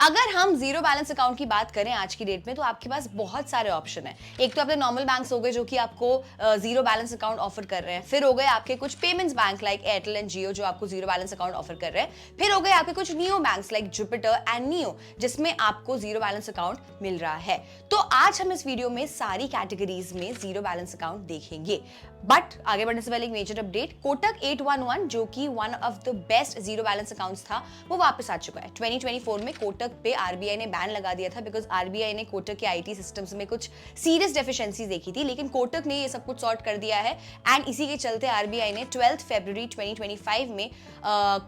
अगर हम zero balance account की बात करें आज की डेट में तो आपके पास बहुत सारे ऑप्शन हैं। एक तो अपने नॉर्मल बैंक्स हो गए जो कि आपको जीरो बैलेंस अकाउंट ऑफर कर रहे हैं, फिर हो गए आपके कुछ payments bank like Airtel and Jio जो आपको जीरो बैलेंस अकाउंट ऑफर कर रहे हैं, फिर हो गए आपके कुछ neo banks like Jupiter and neo जिसमें आपको जीरो बैलेंस अकाउंट मिल रहा है। तो आज हम इस वीडियो में सारी कैटेगरीज में जीरो बैलेंस अकाउंट देखेंगे। बट आगे बढ़ने से पहले एक मेजर अपडेट, कोटक 811 जो कि one of the best zero balance accounts था वो वापस आ चुका है। 2024 में कोटक पे आरबीआई ने बैन लगा दिया था बिकॉज आरबीआई ने कोटक के आईटी सिस्टम्स में कुछ सीरियस डेफिशिएंसीज देखी थी, लेकिन कोटक ने ये सब कुछ सॉर्ट कर दिया है एंड इसी के चलते आरबीआई ने 12 फरवरी 2025 में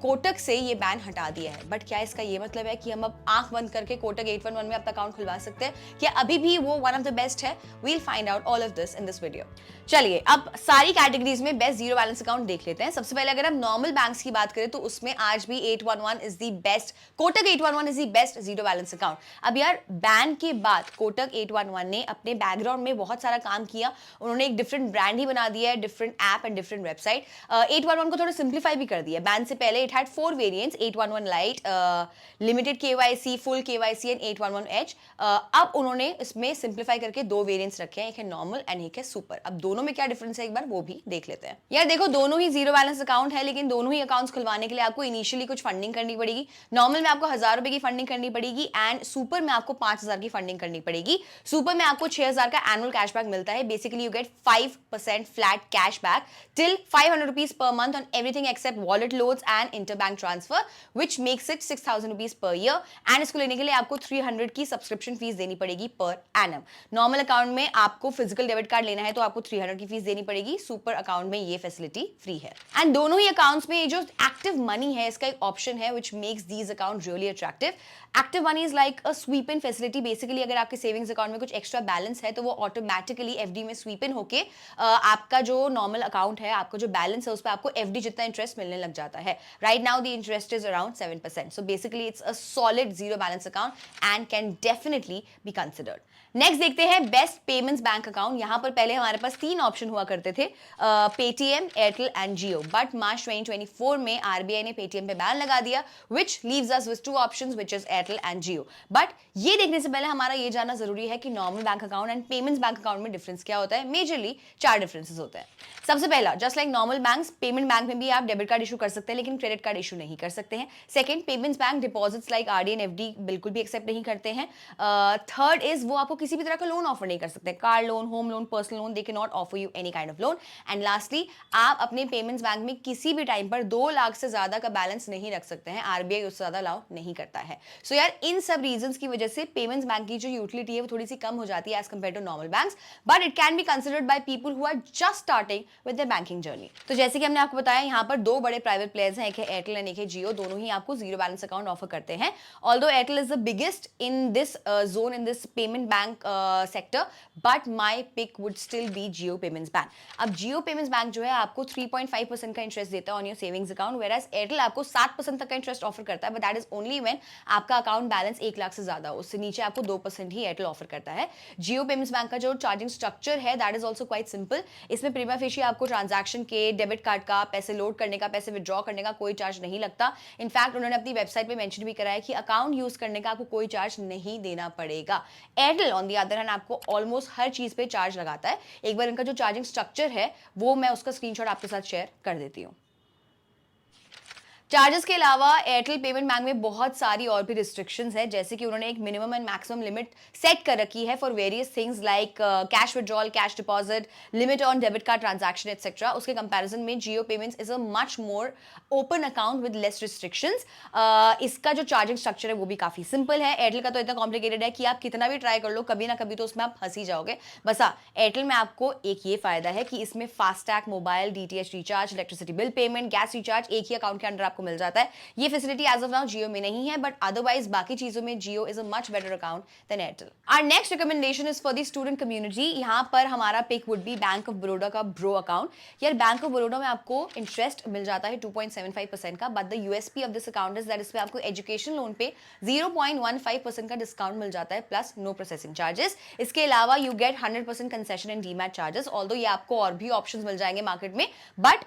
कोटक से ये बैन हटा दिया है। बट क्या इसका ये मतलब है कि हम अब आंख बंद करके कोटक 811 में अपना अकाउंट खुलवा सकते हैं? क्या अभी भी वो वन ऑफ द बेस्ट है? We'll find out all of this in this video. चलिए अब सारी कैटेगरीज में बेस्ट जीरो बैलेंस अकाउंट देख लेते हैं। सबसे पहले अगर हम नॉर्मल बैंक्स की बात करें तो उसमें आज भी 811 is the best, Kotak 811 is the best zero balance account. अब यार बैन के बाद कोटक 811 ने अपने बैकग्राउंड में बहुत सारा काम किया। उन्होंने एक डिफरेंट ब्रांड ही बना दिया है, different app and different website. 811 को थोड़ा सिंप्लीफाई भी कर दिया। बैन से पहले it had 4 variants, 811 light, limited KYC, full KYC and 811H। अब उन्होंने इसमें सिंप्लीफाई करके 2 वेरिएंट्स रखे हैं, एक है नॉर्मल एंड एक है सुपर। अब दोनों में क्या डिफरेंस है एक बार वो भी देख लेते हैं। यार देखो दोनों ही जीरो बैलेंस अकाउंट है, लेकिन दोनों ही अकाउंट्स खुलवाने के लिए आपको इनिशियली कुछ फंडिंग करनी पड़ेगी। नॉर्मल में आपको 1000 रुपए की फंडिंग करनी पड़ेगी एंड सुपर में आपको 5000 की फंडिंग करनी पड़ेगी। सुपर में आपको 6000 का एनुअल कैशबैक मिलता है। Basically you get 5% flat cashback till 500 rupees per month on everything except wallet loads and interbank transfer which makes it 6000 rupees per year and इसको लेने के लिए आपको 300 की सब्सक्रिप्शन फीस देनी पड़ेगी पर एनम। नॉर्मल अकाउंट में आपको फिजिकल डेबिट कार्ड लेना है तो आपको 300 की फीस देनी पड़ेगी। सुपर अकाउंट में ये फैसिलिटी फ्री है एंड दोनों ही अकाउंट्स में जो एक्टिव मनी है इसका एक ऑप्शन है which makes these account really attractive. Active money is like a sweep in facility. Basically अगर आपके सेविंग्स अकाउंट में कुछ एक्स्ट्रा बैलेंस है तो वो ऑटोमेटिकली एफडी में स्वीप इन होके आपका जो नॉर्मल अकाउंट है, आपका जो बैलेंस है उस पर आपको एफडी जितना इंटरेस्ट मिलने लग जाता है। Right now the interest is around 7%, so basically it's a solid zero balance account and can definitely be considered. Next देखते हैं बेस्ट पेमेंट्स बैंक अकाउंट। यहां पर पहले हमारे पास 3 ऑप्शन हुआ करते थे, Paytm, Airtel and Jio. But March 2024 में आरबीआई ने पेटीएम पे बैन लगा दिया which leaves us with 2 options which is Airtel and Jio. But ये देखने से पहले हमारा ये जानना जरूरी है कि normal bank account and payments bank account में डिफरेंस क्या होता है। मेजरली 4 डिफरेंसेस होते हैं। सबसे पहला, just like normal banks, payment bank में भी आप डेबिट कार्ड इशू कर सकते हैं लेकिन क्रेडिट कार्ड इशू नहीं कर सकते हैं। Second, payments bank deposits like RD and FD बिल्कुल भी एक्सेप्ट नहीं करते हैं। थर्ड इज वो आपको किसी भी तरह का लोन ऑफर नहीं कर सकते, car loan, home loan, personal loan, they can not offer you any kind of loan. And lastly, आप अपने पेमेंट्स बैंक में किसी भी टाइम पर 2 लाख से ज्यादा का बैलेंस नहीं रख सकते हैं। आरबीआई उससे ज्यादा अलाउ नहीं करता है। सो यार इन सब रीजंस की वजह से पेमेंट्स बैंक की जो यूटिलिटी है वो थोड़ी सी कम हो जाती है as compared to normal banks, but it can be considered by people who are just starting with their banking journey. तो जैसे कि हमने आपको बताया यहाँ पर 2 बड़े प्राइवेट प्लेयर्स हैं, एक है एयरटेल एंड एक है जियो। दोनों ही आपको जीरो बैलेंस अकाउंट ऑफर करते हैं। Although Airtel is the biggest in this zone in this payment bank sector, but my pick would still be Jio payments bank. अब जियो पेमेंट्स बैंक जो है आपको 3.5% का इंटरेस्ट देता है on your savings account, whereas Airtel आपको 7% तक का इंटरेस्ट ऑफर करता है, but that is only when आपका अकाउंट बैलेंस 1 लाख से ज्यादा हो। उससे नीचे आपको 2% ही एयरटेल ऑफर करता है। जियो पेमेंट्स बैंक का जो चार्जिंग स्ट्रक्चर है that is also quite simple. इसमें प्रीमिया फेशियल आपको ट्रांजैक्शन के, डेबिट कार्ड का, पैसे लोड करने का, पैसे विड्रॉ करने का कोई चार्ज नहीं लगता। इनफैक्ट उन्होंने अपनी वेबसाइट पे मेंशन भी करा है कि अकाउंट यूज करने का आपको कोई चार्ज नहीं देना पड़ेगा। Airtel on the other hand आपको ऑलमोस्ट हर चीज पे चार्ज लगाता है। एक बार इनका जो चार्जिंग स्ट्रक्चर है वो मैं उसका स्क्रीनशॉट आपके साथ शेयर कर देती हूँ। चार्जेस के अलावा एयरटेल पेमेंट बैंक में बहुत सारी और भी रिस्ट्रिक्शंस है, जैसे कि उन्होंने एक minimum and maximum limit set कर रखी है for various things like cash withdrawal, cash deposit, limit on debit card transaction etcetera. उसके कंपैरिजन में Jio payments is a much more open account with less restrictions. इसका जो चार्जिंग स्ट्रक्चर है वो भी काफी सिंपल है। एयरटेल का तो इतना कॉम्प्लिकेटेड है कि आप कितना भी ट्राई कर लो कभी ना कभी तो उसमें आप फंस ही जाओगे। बस एयरटेल में आपको एक ये फायदा है कि इसमें FASTag, mobile, DTH recharge, electricity bill payment, gas recharge एक ही अकाउंट के अंडर आपको मिल जाता है। ये facility as of now Jio में नहीं है, बट अदरवाइज बाकी चीजों में Jio is a much better account than Airtel. Our next recommendation is for the student community. यहां पर हमारा pick would be bank of Baroda का ब्रो अकाउंट। यार बैंक ऑफ बड़ौदा में आपको इंटरेस्ट मिल जाता है 0.75% का, but the USP of this account is that इसमें आपको एजुकेशन लोन पे 0.15% का डिस्काउंट मिल जाता है प्लस नो प्रोसेसिंग चार्जेस। इसके अलावा you get 100% concession in demat charges, although ये आपको और भी ऑप्शंस मिल जाएंगे मार्केट में, बट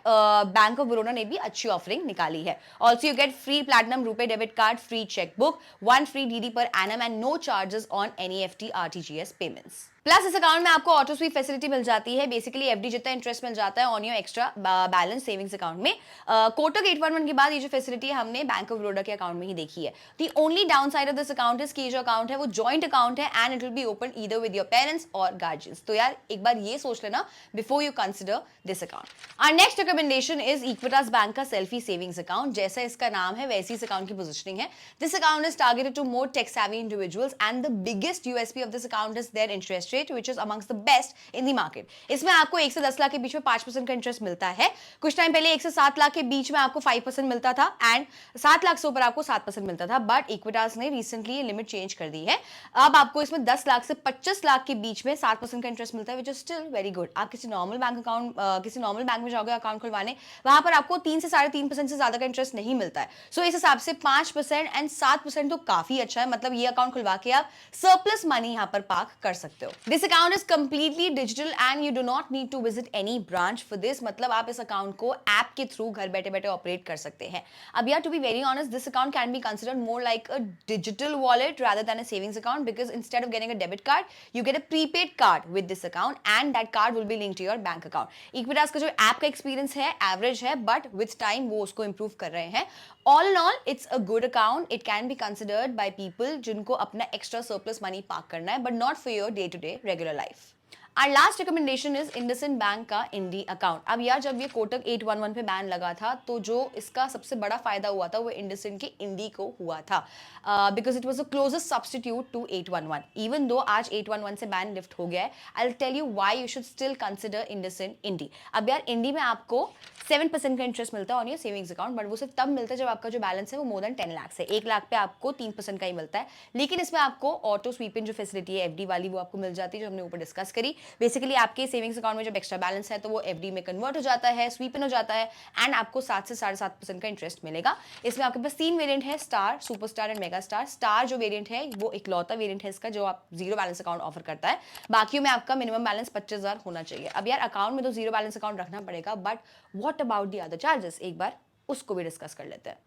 बैंक ऑफ बड़ौदा ने भी अच्छी ऑफरिंग निकाली है। Also you get free platinum RuPay debit card, free chequebook, 1 free DD per annum and no charges on NEFT RTGS payments. Plus इस अकाउंट में आपको ऑटो स्वीप फैसिलिटी मिल जाती है, बेसिकली एफडी जितना इंटरेस्ट मिल जाता है on your extra balance savings account में। कोटक 811 के बाद ये जो फैसिलिटी है हमने बैंक ऑफ बड़ौदा के अकाउंट में ही देखी है। The only downside of this account is कि जो अकाउंट है वो जॉइंट अकाउंट है and it will be open either with your parents और गार्जियंस। तो यार एक बार ये सोच लेना before you consider this account. Our next recommendation is Equitas bank का सेल्फी सेविंग्स अकाउंट। जैसा इसका नाम है वैसी इस अकाउंट की पोजिशनिंग है। This account is targeted to more tech savvy individuals and the biggest USP of this account is their interest rate which is amongst the best in the market. इसमें आपको 1 से 10 लाख के बीच में 5% का इंटरेस्ट मिलता है। कुछ टाइम पहले 1 से 7 लाख के बीच में आपको 5% मिलता था एंड 7 लाख से ऊपर आपको 7% मिलता था, बट इक्विटास ने रिसेंटली ये लिमिट चेंज कर दी है। अब आपको इसमें 10 लाख से 25 लाख के बीच में 7% का इंटरेस्ट मिलता है, which is still very good. आप किसी नॉर्मल बैंक अकाउंट किसी नॉर्मल बैंक में जाओगे अकाउंट खुलवाने, वहां पर आपको 3 से 3.5% से ज्यादा का इंटरेस्ट नहीं मिलता है। सो इस हिसाब से 5% एंड 7% तो काफी अच्छा है। मतलब ये अकाउंट खुलवा के आप सरप्लस मनी यहाँ पर पार्क कर सकते हो। This account is completely digital and you do not need to visit any branch for this. मतलब आप इस अकाउंट को ऐप के थ्रू घर बैठे बैठे ऑपरेट कर सकते हैं। अब यार to be very honest, this account can be considered more like a digital wallet rather than a savings account because instead of getting a debit card you get a prepaid card with this account and that card will be linked to your bank account. Equitas का जो app का experience है average है, but with time वो उसको improve कर रहे हैं। All in all it's a good account. It can be considered by people जिनको अपना एक्स्ट्रा सरप्लस मनी पार्क करना है, but not for your day to day regular life. Our last recommendation is IndusInd bank का Indie account. अब यार जब ये कोटक 811 पे बैन लगा था तो जो इसका सबसे बड़ा फायदा हुआ था वो IndusInd के इंडी को हुआ था, because it was a closest substitute to 811। Even though आज 811 से बैन लिफ्ट हो गया है, I will tell you why you should still consider IndusInd Indie. अब यार इंडी में आपको 7% का इंटरेस्ट मिलता है on your savings account, but वो सिर्फ तब मिलता है जब आपका जो बैलेंस है वो मोर देन 10 लाख है। 1 लाख पे आपको 3% का ही मिलता है। लेकिन इसमें आपको ऑटो स्वीपिंग जो फैसिलिटी है एफडी वाली वो आपको मिल जाती है, जो हमने ऊपर डिस्कस करी। बेसिकली आपके सेविंग्स अकाउंट में जब एक्स्ट्रा बैलेंस है तो वो एफडी में कन्वर्ट हो जाता है, स्वीप इन हो जाता है एंड आपको 7 से 7.5% का इंटरेस्ट मिलेगा। इसमें आपके पास 3 वेरिएंट है, star, super star and mega star. Star जो वेरिएंट है वो इकलौता वेरिएंट है इसका जो आप जीरो बैलेंस अकाउंट ऑफर करता है। बाकियों में आपका मिनिमम बैलेंस 25,000 होना चाहिए। अब यार अकाउंट में तो जीरो बैलेंस अकाउंट रखना पड़ेगा, but what about the other charges, एक बार उसको भी डिस्कस कर लेते हैं।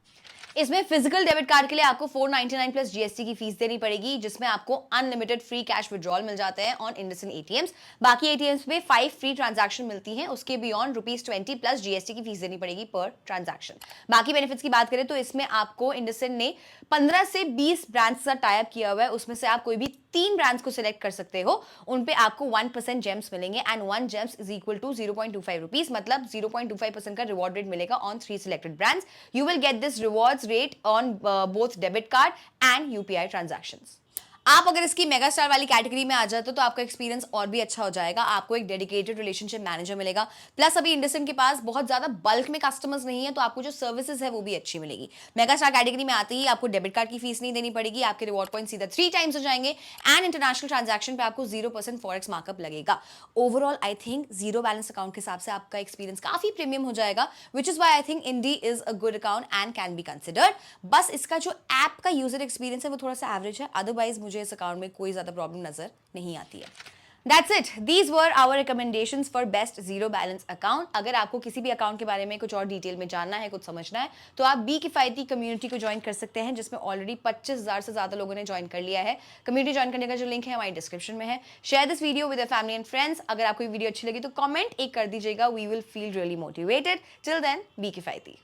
इसमें फिजिकल डेबिट कार्ड के लिए आपको 499 प्लस जीएसटी की फीस देनी पड़ेगी, जिसमें आपको अनलिमिटेड फ्री कैश विड्रॉल मिल जाते हैं ऑन IndusInd एटीएम्स। बाकी एटीएम्स में 5 फ्री ट्रांजैक्शन मिलती हैं, उसके बियॉन्ड ₹20 प्लस जीएसटी की फीस देनी पड़ेगी पर ट्रांजैक्शन। बाकी बेनिफिट्स की बात करें तो इसमें आपको IndusInd ने 15 से 20 ब्रांड्स का टाई अप किया हुआ है, उसमें से आप कोई भी 3 ब्रांड्स को सिलेक्ट कर सकते हो। उन पे आपको 1% जेम्स मिलेंगे and 1 gems is equal to 0.25 rupees, मतलब 0.25% का रिवॉर्ड रेट मिलेगा on 3 selected brands. You will get this rewards rate on both debit card and UPI transactions. आप अगर इसकी मेगा स्टार वाली कैटेगरी में आ जाते हो तो आपका एक्सपीरियंस और भी अच्छा हो जाएगा। आपको एक डेडिकेटेड रिलेशनशिप मैनेजर मिलेगा, प्लस अभी IndusInd के पास बहुत ज्यादा बल्क में कस्टमर्स नहीं है, तो आपको जो सर्विसेज है वो भी अच्छी मिलेगी। मेगा स्टार कैटेगरी में आते ही आपको डेबिट कार्ड की फीस नहीं देनी पड़ेगी, आपके रिवॉर्ड पॉइंट सीधा 3 टाइम्स हो जाएंगे एंड इंटरनेशनल ट्रांजैक्शन पे आपको 0% फॉरेक्स मार्कअप लगेगा। Overall I think zero balance account के हिसाब से आपका एक्सपीरियंस काफी प्रीमियम हो जाएगा, which is why I think Indie is a good account and can be considered. बस इसका जो ऐप का यूजर एक्सपीरियंस है वो थोड़ा सा एवरेज है, अदरवाइज मुझे इस अकाउंट में कोई ज्यादा प्रॉब्लम नजर नहीं आती है। That's it. These were our recommendations for best zero balance account. अगर आपको किसी भी अकाउंट के बारे में कुछ और डिटेल में जानना है, कुछ समझना है, तो आप बी किफायती कम्युनिटी को ज्वाइन कर सकते हैं, जिसमें ऑलरेडी 25,000 से ज्यादा लोगों ने ज्वाइन कर लिया है। कम्युनिटी ज्वाइन करने का जो लिंक है हमारी डिस्क्रिप्शन में है। Share this video with your family and friends. अगर आपको वीडियो अच्छी लगी तो कमेंट एक कर दीजिएगा, we will feel really motivated. Till then, be किफायती।